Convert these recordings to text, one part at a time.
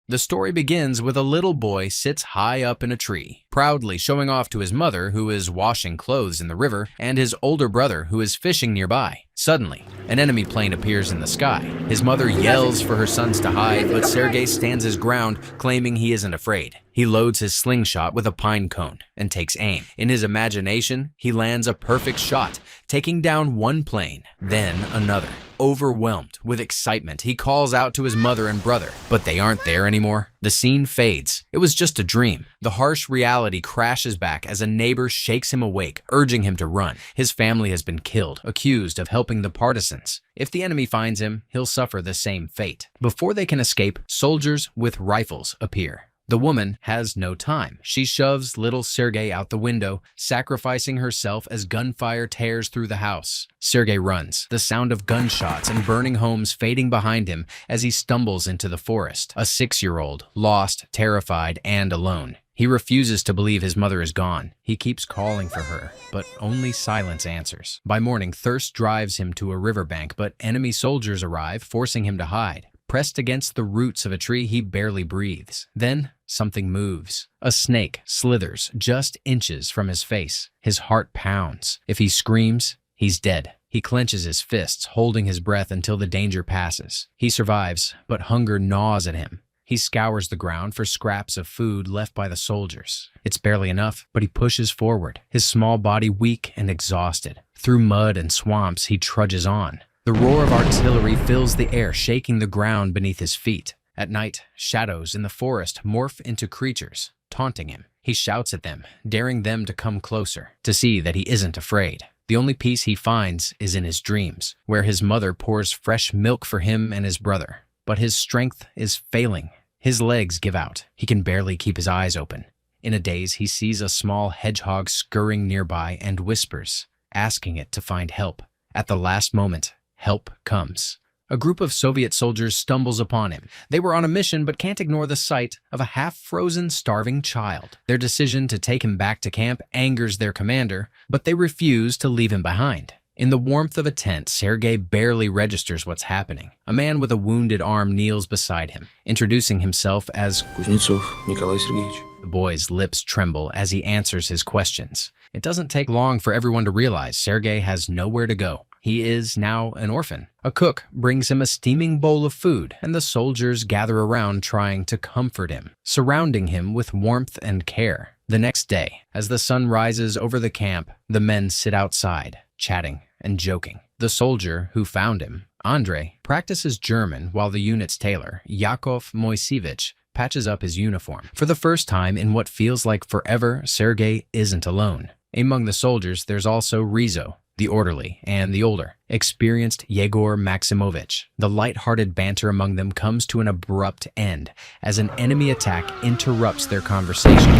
The story begins with a little boy sits high up in a tree, proudly showing off to his mother, who is washing clothes in the river, and his older brother, who is fishing nearby. Suddenly, an enemy plane appears in the sky. His mother yells for her sons to hide, but Sergei stands his ground, claiming he isn't afraid. He loads his slingshot with a pine cone and takes aim. In his imagination, he lands a perfect shot, taking down one plane, then another. Overwhelmed with excitement, he calls out to his mother and brother, but they aren't there anymore. The scene fades. It was just a dream. The harsh reality crashes back as a neighbor shakes him awake, urging him to run. His family has been killed, accused of helping the partisans. If the enemy finds him, he'll suffer the same fate. Before they can escape, soldiers with rifles appear. The woman has no time. She shoves little Sergei out the window, sacrificing herself as gunfire tears through the house. Sergei runs, the sound of gunshots and burning homes fading behind him as he stumbles into the forest. A 6-year-old, lost, terrified, and alone. He refuses to believe his mother is gone. He keeps calling for her, but only silence answers. By morning, thirst drives him to a riverbank, but enemy soldiers arrive, forcing him to hide. Pressed against the roots of a tree, he barely breathes. Then, something moves. A snake slithers just inches from his face. His heart pounds. If he screams, he's dead. He clenches his fists, holding his breath until the danger passes. He survives, but hunger gnaws at him. He scours the ground for scraps of food left by the soldiers. It's barely enough, but he pushes forward, his small body weak and exhausted. Through mud and swamps, he trudges on. The roar of artillery fills the air, shaking the ground beneath his feet. At night, shadows in the forest morph into creatures, taunting him. He shouts at them, daring them to come closer, to see that he isn't afraid. The only peace he finds is in his dreams, where his mother pours fresh milk for him and his brother. But his strength is failing. His legs give out. He can barely keep his eyes open. In a daze, he sees a small hedgehog scurrying nearby and whispers, asking it to find help. At the last moment, help comes. A group of Soviet soldiers stumbles upon him. They were on a mission but can't ignore the sight of a half-frozen, starving child. Their decision to take him back to camp angers their commander, but they refuse to leave him behind. In the warmth of a tent, Sergei barely registers what's happening. A man with a wounded arm kneels beside him, introducing himself as Kuznetsov Nikolai Sergeyevich. The boy's lips tremble as he answers his questions. It doesn't take long for everyone to realize Sergei has nowhere to go. He is now an orphan. A cook brings him a steaming bowl of food, and the soldiers gather around trying to comfort him, surrounding him with warmth and care. The next day, as the sun rises over the camp, the men sit outside, chatting and joking. The soldier who found him, Andrei, practices German while the unit's tailor, Yakov Moisevich, patches up his uniform. For the first time in what feels like forever, Sergei isn't alone. Among the soldiers, there's also Rizzo, the orderly, and the older, experienced Yegor Maximovich. The light-hearted banter among them comes to an abrupt end as an enemy attack interrupts their conversation.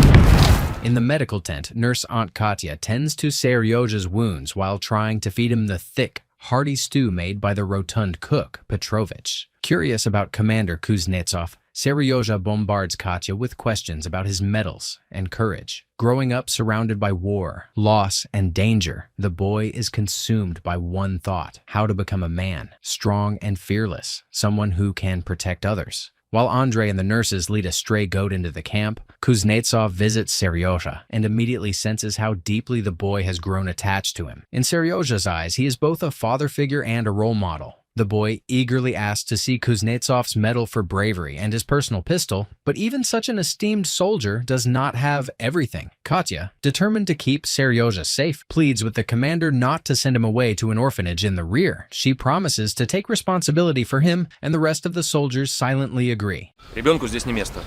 In the medical tent, nurse Aunt Katya tends to Seryoja's wounds while trying to feed him the thick, hearty stew made by the rotund cook, Petrovich. Curious about Commander Kuznetsov, Seryoja bombards Katya with questions about his medals and courage. Growing up surrounded by war, loss, and danger, the boy is consumed by one thought: how to become a man, strong and fearless, someone who can protect others. While Andrei and the nurses lead a stray goat into the camp, Kuznetsov visits Seryoja and immediately senses how deeply the boy has grown attached to him. In Seryoja's eyes, he is both a father figure and a role model. The boy eagerly asks to see Kuznetsov's medal for bravery and his personal pistol, but even such an esteemed soldier does not have everything. Katya, determined to keep Seryoja safe, pleads with the commander not to send him away to an orphanage in the rear. She promises to take responsibility for him, and the rest of the soldiers silently agree. Ребенку здесь не место.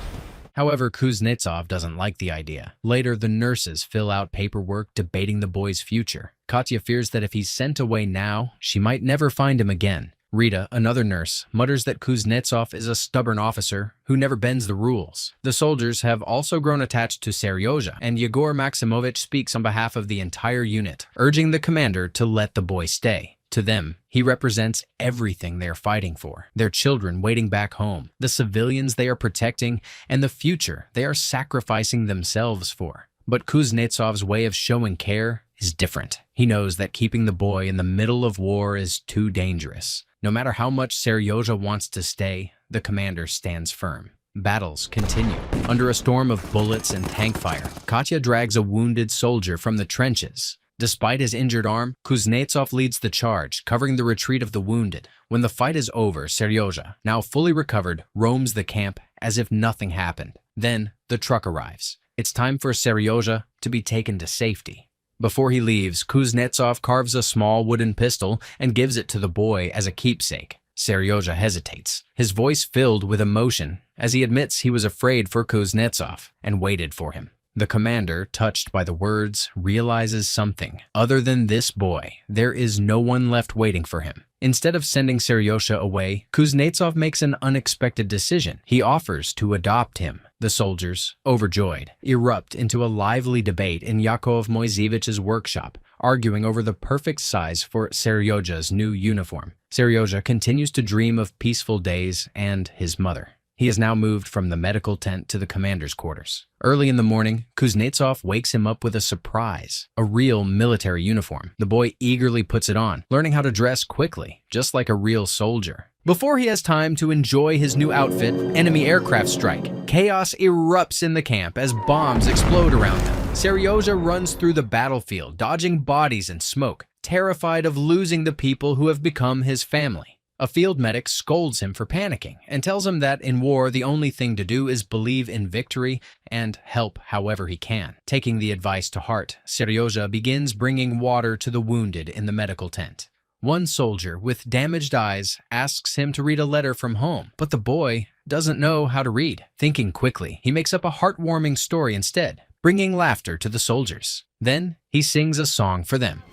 However, Kuznetsov doesn't like the idea. Later, the nurses fill out paperwork debating the boy's future. Katya fears that if he's sent away now, she might never find him again. Rita, another nurse, mutters that Kuznetsov is a stubborn officer who never bends the rules. The soldiers have also grown attached to Seryoja, and Yegor Maximovich speaks on behalf of the entire unit, urging the commander to let the boy stay. To them, he represents everything they are fighting for: their children waiting back home, the civilians they are protecting, and the future they are sacrificing themselves for. But Kuznetsov's way of showing care is different. He knows that keeping the boy in the middle of war is too dangerous. No matter how much Seryoja wants to stay, the commander stands firm. Battles continue. Under a storm of bullets and tank fire, Katya drags a wounded soldier from the trenches. Despite his injured arm, Kuznetsov leads the charge, covering the retreat of the wounded. When the fight is over, Seryoja, now fully recovered, roams the camp as if nothing happened. Then, the truck arrives. It's time for Seryoja to be taken to safety. Before he leaves, Kuznetsov carves a small wooden pistol and gives it to the boy as a keepsake. Seryoja hesitates, his voice filled with emotion as he admits he was afraid for Kuznetsov and waited for him. The commander, touched by the words, realizes something. Other than this boy, there is no one left waiting for him. Instead of sending Seryosha away, Kuznetsov makes an unexpected decision. He offers to adopt him. The soldiers, overjoyed, erupt into a lively debate in Yakov Moiseevich's workshop, arguing over the perfect size for Seryoja's new uniform. Seryoja continues to dream of peaceful days and his mother. He is now moved from the medical tent to the commander's quarters. Early in the morning, Kuznetsov wakes him up with a surprise, a real military uniform. The boy eagerly puts it on, learning how to dress quickly, just like a real soldier. Before he has time to enjoy his new outfit, enemy aircraft strike. Chaos erupts in the camp as bombs explode around them. Seryoja runs through the battlefield, dodging bodies and smoke, terrified of losing the people who have become his family. A field medic scolds him for panicking and tells him that in war the only thing to do is believe in victory and help however he can. Taking the advice to heart, Seryoja begins bringing water to the wounded in the medical tent. One soldier with damaged eyes asks him to read a letter from home, but the boy doesn't know how to read. Thinking quickly, he makes up a heartwarming story instead, bringing laughter to the soldiers. Then he sings a song for them,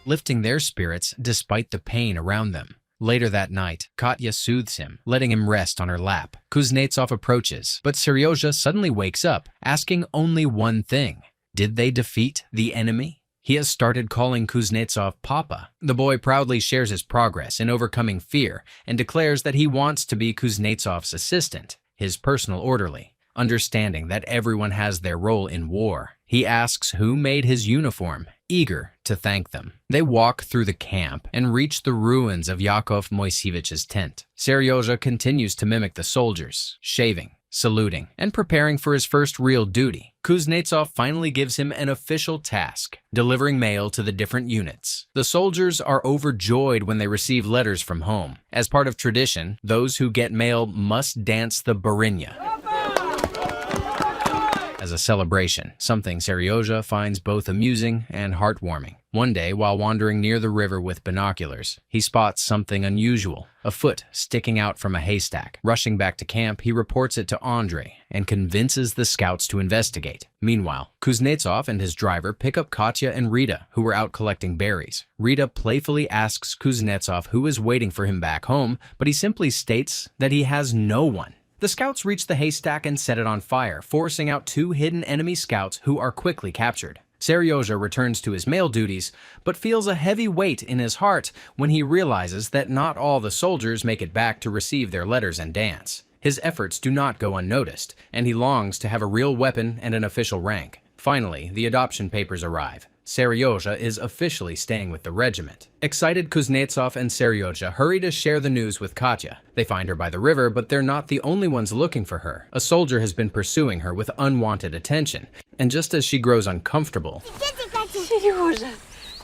lifting their spirits despite the pain around them. Later that night, Katya soothes him, letting him rest on her lap. Kuznetsov approaches, but Seryoja suddenly wakes up, asking only one thing. Did they defeat the enemy? He has started calling Kuznetsov Papa. The boy proudly shares his progress in overcoming fear and declares that he wants to be Kuznetsov's assistant, his personal orderly. Understanding that everyone has their role in war, he asks who made his uniform, eager to thank them. They walk through the camp and reach the ruins of Yakov Moiseevich's tent. Seryoja continues to mimic the soldiers, shaving, saluting, and preparing for his first real duty. Kuznetsov finally gives him an official task, delivering mail to the different units. The soldiers are overjoyed when they receive letters from home. As part of tradition, those who get mail must dance the Barinya as a celebration, something Seryoja finds both amusing and heartwarming. One day, while wandering near the river with binoculars, he spots something unusual, a foot sticking out from a haystack. Rushing back to camp, he reports it to Andrei and convinces the scouts to investigate. Meanwhile, Kuznetsov and his driver pick up Katya and Rita, who were out collecting berries. Rita playfully asks Kuznetsov who is waiting for him back home, but he simply states that he has no one. The scouts reach the haystack and set it on fire, forcing out two hidden enemy scouts who are quickly captured. Seryoja returns to his male duties, but feels a heavy weight in his heart when he realizes that not all the soldiers make it back to receive their letters and dance. His efforts do not go unnoticed, and he longs to have a real weapon and an official rank. Finally, the adoption papers arrive. Seryoja is officially staying with the regiment. Excited, Kuznetsov and Seryoja hurry to share the news with Katya. They find her by the river, but they're not the only ones looking for her. A soldier has been pursuing her with unwanted attention, and just as she grows uncomfortable,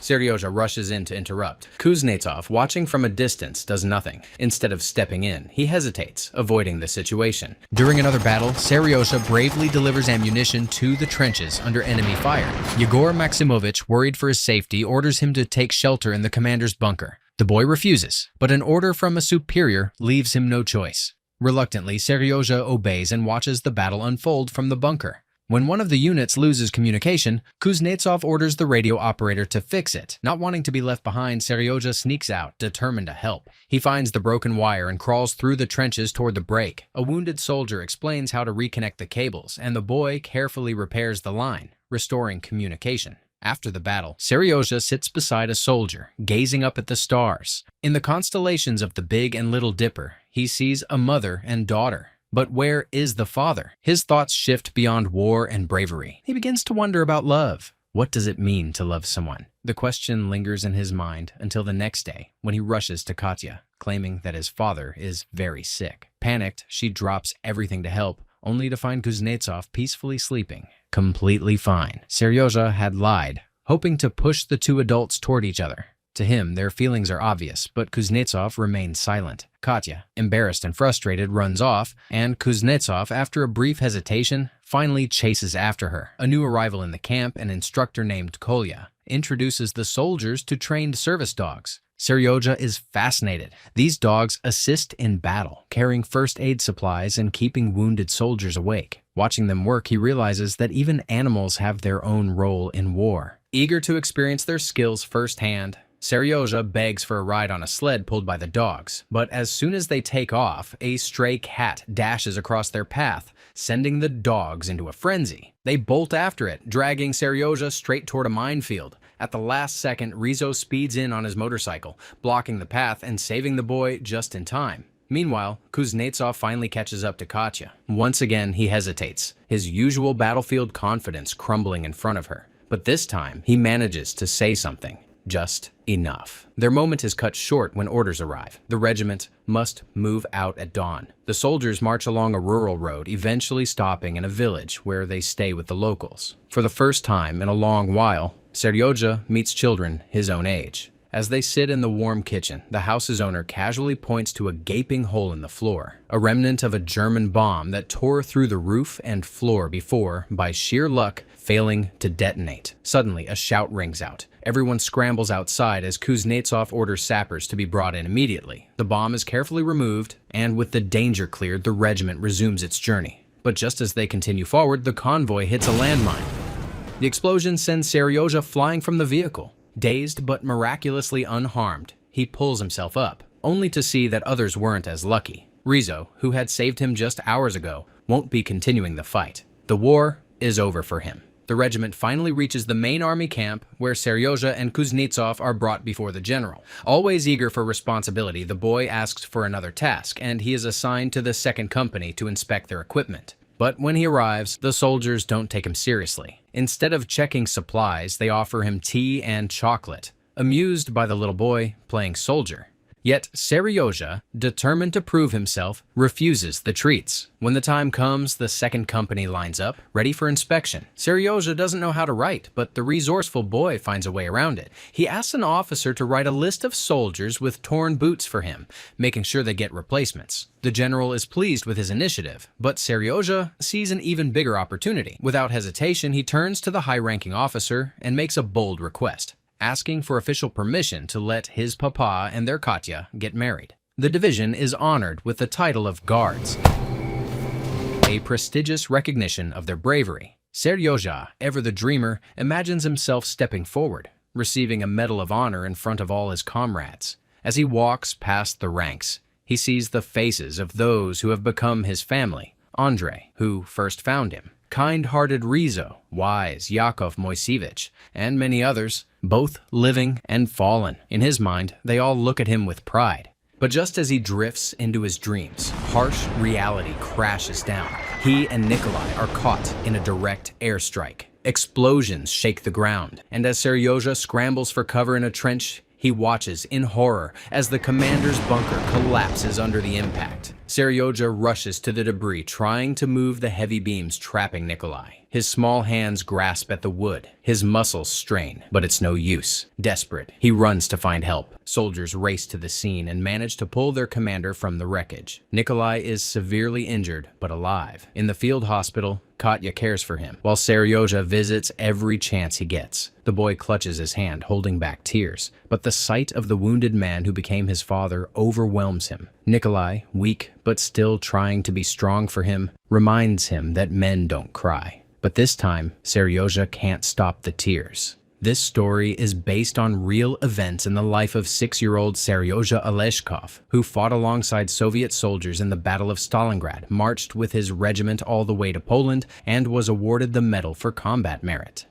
Seryoja rushes in to interrupt. Kuznetsov, watching from a distance, does nothing. Instead of stepping in, he hesitates, avoiding the situation. During another battle, Seryoja bravely delivers ammunition to the trenches under enemy fire. Yegor Maximovich, worried for his safety, orders him to take shelter in the commander's bunker. The boy refuses, but an order from a superior leaves him no choice. Reluctantly, Seryoja obeys and watches the battle unfold from the bunker. When one of the units loses communication, Kuznetsov orders the radio operator to fix it. Not wanting to be left behind, Seryoja sneaks out, determined to help. He finds the broken wire and crawls through the trenches toward the break. A wounded soldier explains how to reconnect the cables, and the boy carefully repairs the line, restoring communication. After the battle, Seryoja sits beside a soldier, gazing up at the stars. In the constellations of the Big and Little Dipper, he sees a mother and daughter. But where is the father? His thoughts shift beyond war and bravery. He begins to wonder about love. What does it mean to love someone? The question lingers in his mind until the next day when he rushes to Katya, claiming that his father is very sick. Panicked, she drops everything to help, only to find Kuznetsov peacefully sleeping, completely fine. Seryozha had lied, hoping to push the two adults toward each other. To him, their feelings are obvious, but Kuznetsov remains silent. Katya, embarrassed and frustrated, runs off, and Kuznetsov, after a brief hesitation, finally chases after her. A new arrival in the camp, an instructor named Kolya, introduces the soldiers to trained service dogs. Seryozha is fascinated. These dogs assist in battle, carrying first aid supplies and keeping wounded soldiers awake. Watching them work, he realizes that even animals have their own role in war. Eager to experience their skills firsthand, Seryozha begs for a ride on a sled pulled by the dogs, but as soon as they take off, a stray cat dashes across their path, sending the dogs into a frenzy. They bolt after it, dragging Seryozha straight toward a minefield. At the last second, Rizzo speeds in on his motorcycle, blocking the path and saving the boy just in time. Meanwhile, Kuznetsov finally catches up to Katya. Once again, he hesitates, his usual battlefield confidence crumbling in front of her. But this time, he manages to say something. Just enough. Their moment is cut short when orders arrive. The regiment must move out at dawn. The soldiers march along a rural road, eventually stopping in a village where they stay with the locals. For the first time in a long while, Seryozha meets children his own age. As they sit in the warm kitchen, the house's owner casually points to a gaping hole in the floor, a remnant of a German bomb that tore through the roof and floor before, by sheer luck, failing to detonate. Suddenly, a shout rings out. Everyone scrambles outside as Kuznetsov orders sappers to be brought in immediately. The bomb is carefully removed, and with the danger cleared, the regiment resumes its journey. But just as they continue forward, the convoy hits a landmine. The explosion sends Seryozha flying from the vehicle. Dazed but miraculously unharmed, he pulls himself up, only to see that others weren't as lucky. Rizzo, who had saved him just hours ago, won't be continuing the fight. The war is over for him. The regiment finally reaches the main army camp, where Seryozha and Kuznetsov are brought before the general. Always eager for responsibility, the boy asks for another task, and he is assigned to the 2nd Company to inspect their equipment. But when he arrives, the soldiers don't take him seriously. Instead of checking supplies, they offer him tea and chocolate, amused by the little boy playing soldier. Yet Seryozha, determined to prove himself, refuses the treats. When the time comes, the 2nd Company lines up, ready for inspection. Seryozha doesn't know how to write, but the resourceful boy finds a way around it. He asks an officer to write a list of soldiers with torn boots for him, making sure they get replacements. The general is pleased with his initiative, but Seryozha sees an even bigger opportunity. Without hesitation, he turns to the high-ranking officer and makes a bold request, asking for official permission to let his papa and their Katya get married. The division is honored with the title of Guards, a prestigious recognition of their bravery. Seryozha, ever the dreamer, imagines himself stepping forward, receiving a Medal of Honor in front of all his comrades. As he walks past the ranks, he sees the faces of those who have become his family. Andrei, who first found him, kind-hearted Rizzo, wise Yakov Moisevich, and many others, both living and fallen. In his mind, they all look at him with pride. But just as he drifts into his dreams, harsh reality crashes down. He and Nikolai are caught in a direct airstrike. Explosions shake the ground, and as Seryozha scrambles for cover in a trench, he watches in horror as the commander's bunker collapses under the impact. Seryozha rushes to the debris, trying to move the heavy beams trapping Nikolai. His small hands grasp at the wood. His muscles strain, but it's no use. Desperate, he runs to find help. Soldiers race to the scene and manage to pull their commander from the wreckage. Nikolai is severely injured, but alive. In the field hospital, Katya cares for him, while Seryozha visits every chance he gets. The boy clutches his hand, holding back tears, but the sight of the wounded man who became his father overwhelms him. Nikolai, weak but still trying to be strong for him, reminds him that men don't cry. But this time, Seryozha can't stop the tears. This story is based on real events in the life of 6-year-old Seryozha Oleshkov, who fought alongside Soviet soldiers in the Battle of Stalingrad, marched with his regiment all the way to Poland, and was awarded the Medal for Combat Merit.